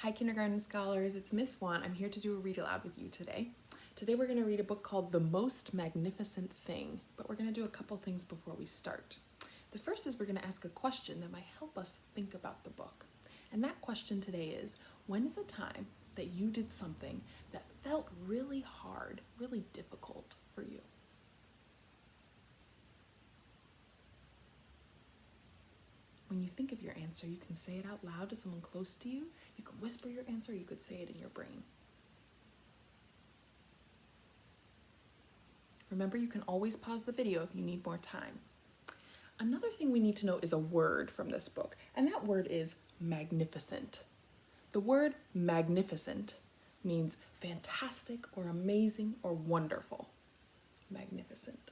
Hi kindergarten scholars, it's Miss Swan. I'm here to do a read aloud with you today. Today we're going to read a book called The Most Magnificent Thing, but we're going to do a couple things before we start. The first is we're going to ask a question that might help us think about the book. And that question today is, when is a time that you did something that felt really hard, really difficult for you? When you think of your answer, you can say it out loud to someone close to you. You can whisper your answer, you could say it in your brain. Remember, you can always pause the video if you need more time. Another thing we need to know is a word from this book, and that word is magnificent. The word magnificent means fantastic or amazing or wonderful. Magnificent.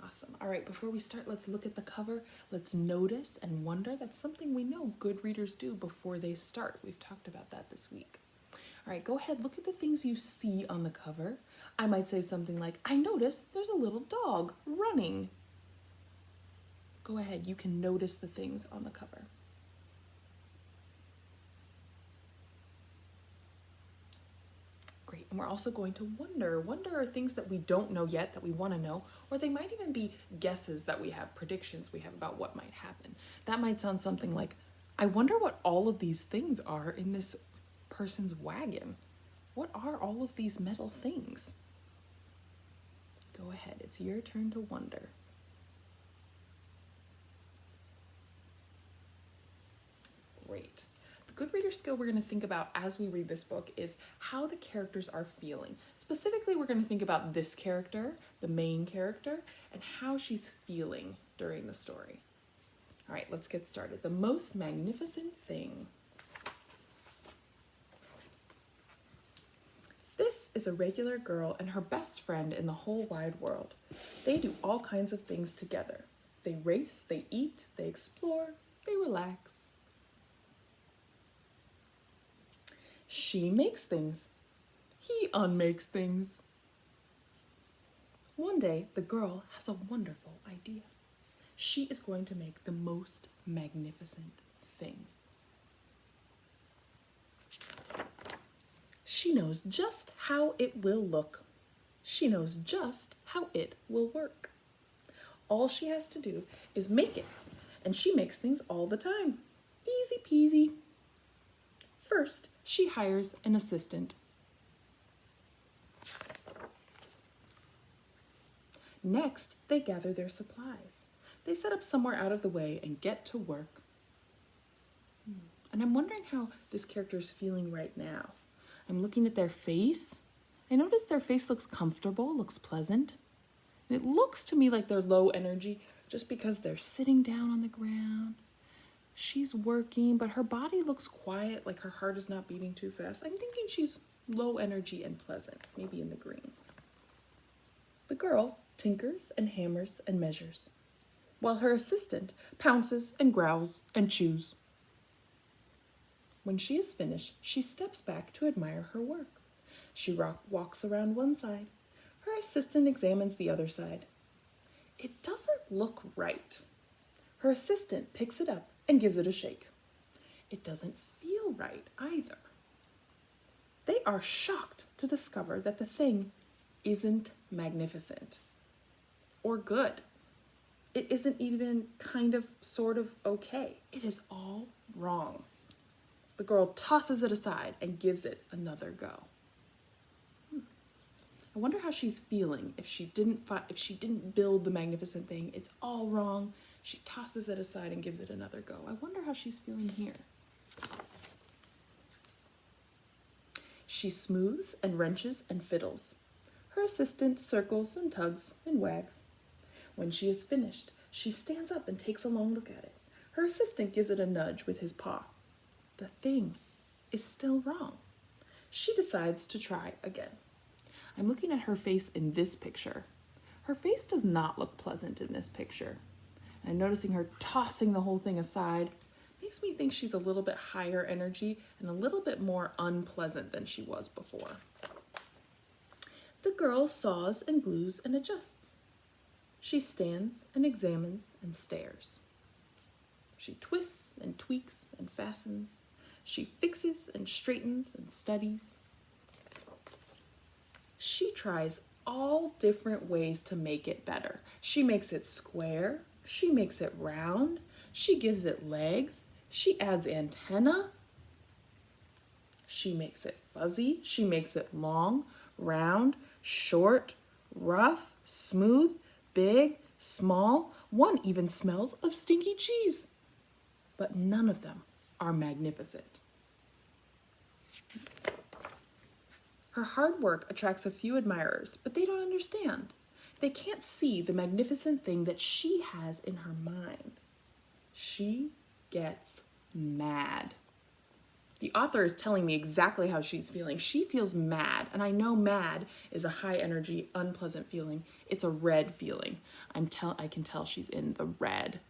Awesome. All right, before we start, let's look at the cover. Let's notice and wonder. That's something we know good readers do before they start. We've talked about that this week. All right, go ahead, look at the things you see on the cover. I might say something like, I notice there's a little dog running. Go ahead, you can notice the things on the cover. Great, and we're also going to wonder. Wonder are things that we don't know yet that we want to know, or they might even be guesses that we have, predictions we have about what might happen. That might sound something like, I wonder what all of these things are in this person's wagon. What are all of these metal things? Go ahead, it's your turn to wonder. Great. The good reader skill we're going to think about as we read this book is how the characters are feeling. Specifically, we're going to think about this character, the main character, and how she's feeling during the story. All right, let's get started. The most magnificent thing. This is a regular girl and her best friend in the whole wide world. They do all kinds of things together. They race, they eat, they explore, they relax. She makes things. He unmakes things. One day, the girl has a wonderful idea. She is going to make the most magnificent thing. She knows just how it will look. She knows just how it will work. All she has to do is make it, and she makes things all the time. Easy peasy. First, she hires an assistant. Next, they gather their supplies. They set up somewhere out of the way and get to work. And I'm wondering how this character is feeling right now. I'm looking at their face. I notice their face looks comfortable, looks pleasant. And it looks to me like they're low energy just because they're sitting down on the ground. She's working, but her body looks quiet, like her heart is not beating too fast. I'm thinking she's low energy and pleasant, maybe in the green. The girl tinkers and hammers and measures, while her assistant pounces and growls and chews. When she is finished, she steps back to admire her work. She walks around one side. Her assistant examines the other side. It doesn't look right. Her assistant picks it up and gives it a shake. It doesn't feel right either. They are shocked to discover that the thing isn't magnificent or good. It isn't even kind of, sort of okay. It is all wrong. The girl tosses it aside and gives it another go. I wonder how she's feeling if she didn't build the magnificent thing. It's all wrong. She tosses it aside and gives it another go. I wonder how she's feeling here. She smooths and wrenches and fiddles. Her assistant circles and tugs and wags. When she is finished, she stands up and takes a long look at it. Her assistant gives it a nudge with his paw. The thing is still wrong. She decides to try again. I'm looking at her face in this picture. Her face does not look pleasant in this picture. And noticing her tossing the whole thing aside makes me think she's a little bit higher energy and a little bit more unpleasant than she was before. The girl saws and glues and adjusts. She stands and examines and stares. She twists and tweaks and fastens. She fixes and straightens and studies. She tries all different ways to make it better. She makes it square. She makes it round. She gives it legs. She adds antenna. She makes it fuzzy. She makes it long, round, short, rough, smooth, big, small. One even smells of stinky cheese. But none of them are magnificent. Her hard work attracts a few admirers, but they don't understand. They can't see the magnificent thing that she has in her mind. She gets mad. The author is telling me exactly how she's feeling. She feels mad, and I know mad is a high energy, unpleasant feeling. It's a red feeling. I can tell she's in the red.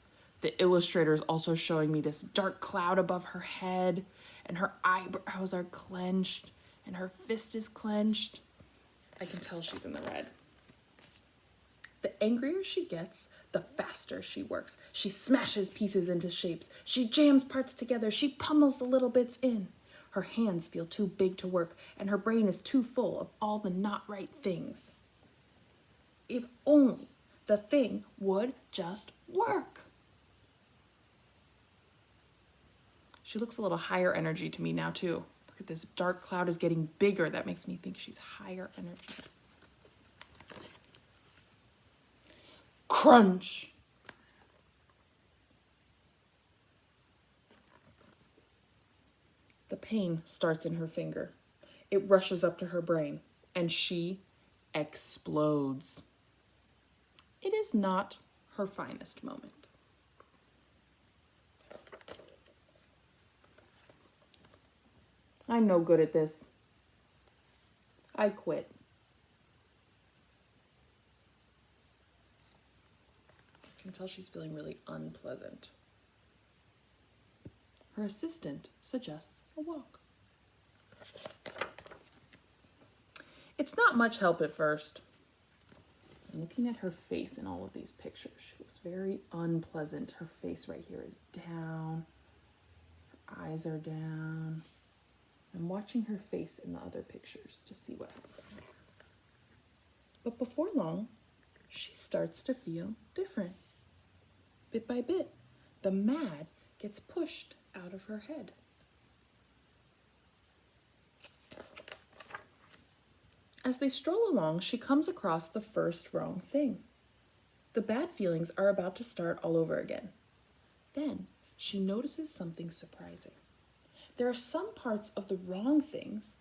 The illustrator is also showing me this dark cloud above her head, and her eyebrows are clenched, and her fist is clenched. I can tell she's in the red. The angrier she gets, the faster she works. She smashes pieces into shapes. She jams parts together. She pummels the little bits in. Her hands feel too big to work, and her brain is too full of all the not right things. If only the thing would just work. She looks a little higher energy to me now, too. Look at this dark cloud is getting bigger. That makes me think she's higher energy. Crunch. The pain starts in her finger. It rushes up to her brain, and she explodes. It is not her finest moment. I'm no good at this. I quit. I can tell she's feeling really unpleasant. Her assistant suggests a walk. It's not much help at first. I'm looking at her face in all of these pictures. She looks very unpleasant. Her face right here is down. Her eyes are down. I'm watching her face in the other pictures to see what happens. But before long, she starts to feel different. Bit by bit, the mad gets pushed out of her head. As they stroll along, she comes across the first wrong thing. The bad feelings are about to start all over again. Then she notices something surprising. There are some parts of the wrong things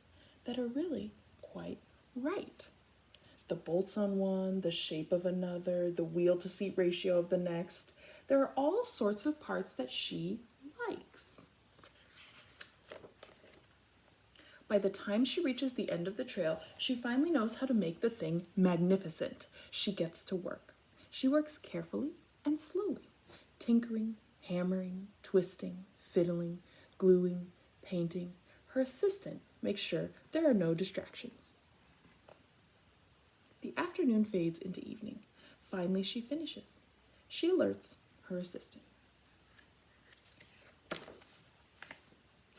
that are really quite right. The bolts on one, the shape of another, the wheel to seat ratio of the next. There are all sorts of parts that she likes. By the time she reaches the end of the trail, she finally knows how to make the thing magnificent. She gets to work. She works carefully and slowly, tinkering, hammering, twisting, fiddling, gluing, painting. Her assistant makes sure there are no distractions. The afternoon fades into evening. Finally, she finishes. She alerts her assistant.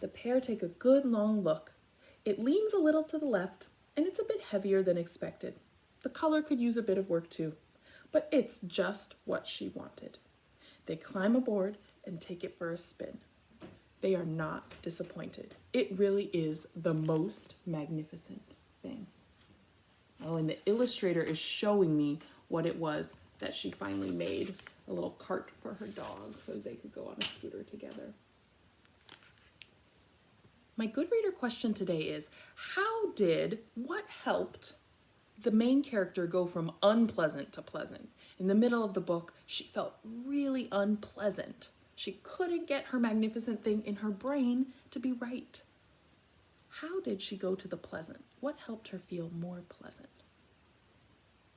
The pair take a good long look. It leans a little to the left, and it's a bit heavier than expected. The color could use a bit of work too, but it's just what she wanted. They climb aboard and take it for a spin. They are not disappointed. It really is the most magnificent thing. Oh, and the illustrator is showing me what it was that she finally made. A little cart for her dog so they could go on a scooter together. My good reader question today is, what helped the main character go from unpleasant to pleasant? In the middle of the book, she felt really unpleasant. She couldn't get her magnificent thing in her brain to be right. How did she go to the pleasant? What helped her feel more pleasant?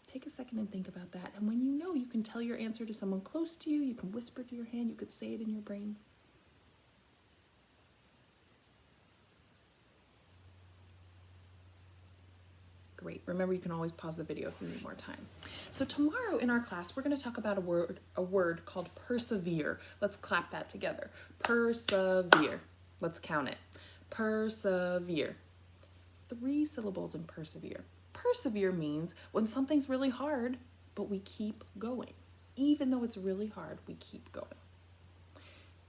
Take a second and think about that. And when you know, you can tell your answer to someone close to you. You can whisper to your hand. You could say it in your brain. Great. Remember, you can always pause the video if you need more time. So tomorrow in our class, we're going to talk about a word called persevere. Let's clap that together. Persevere. Let's count it. Persevere. 3 syllables in persevere. Persevere means when something's really hard, but we keep going. Even though it's really hard, we keep going.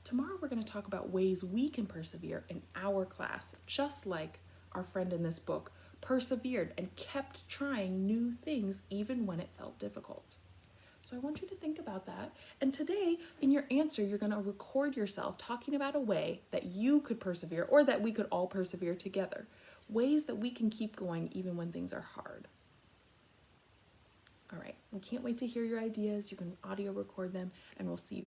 Tomorrow we're going to talk about ways we can persevere in our class, just like our friend in this book persevered and kept trying new things even when it felt difficult. So I want you to think about that. And today, in your answer, you're going to record yourself talking about a way that you could persevere or that we could all persevere together. Ways that we can keep going even when things are hard. All right, we can't wait to hear your ideas. You can audio record them, and we'll see you.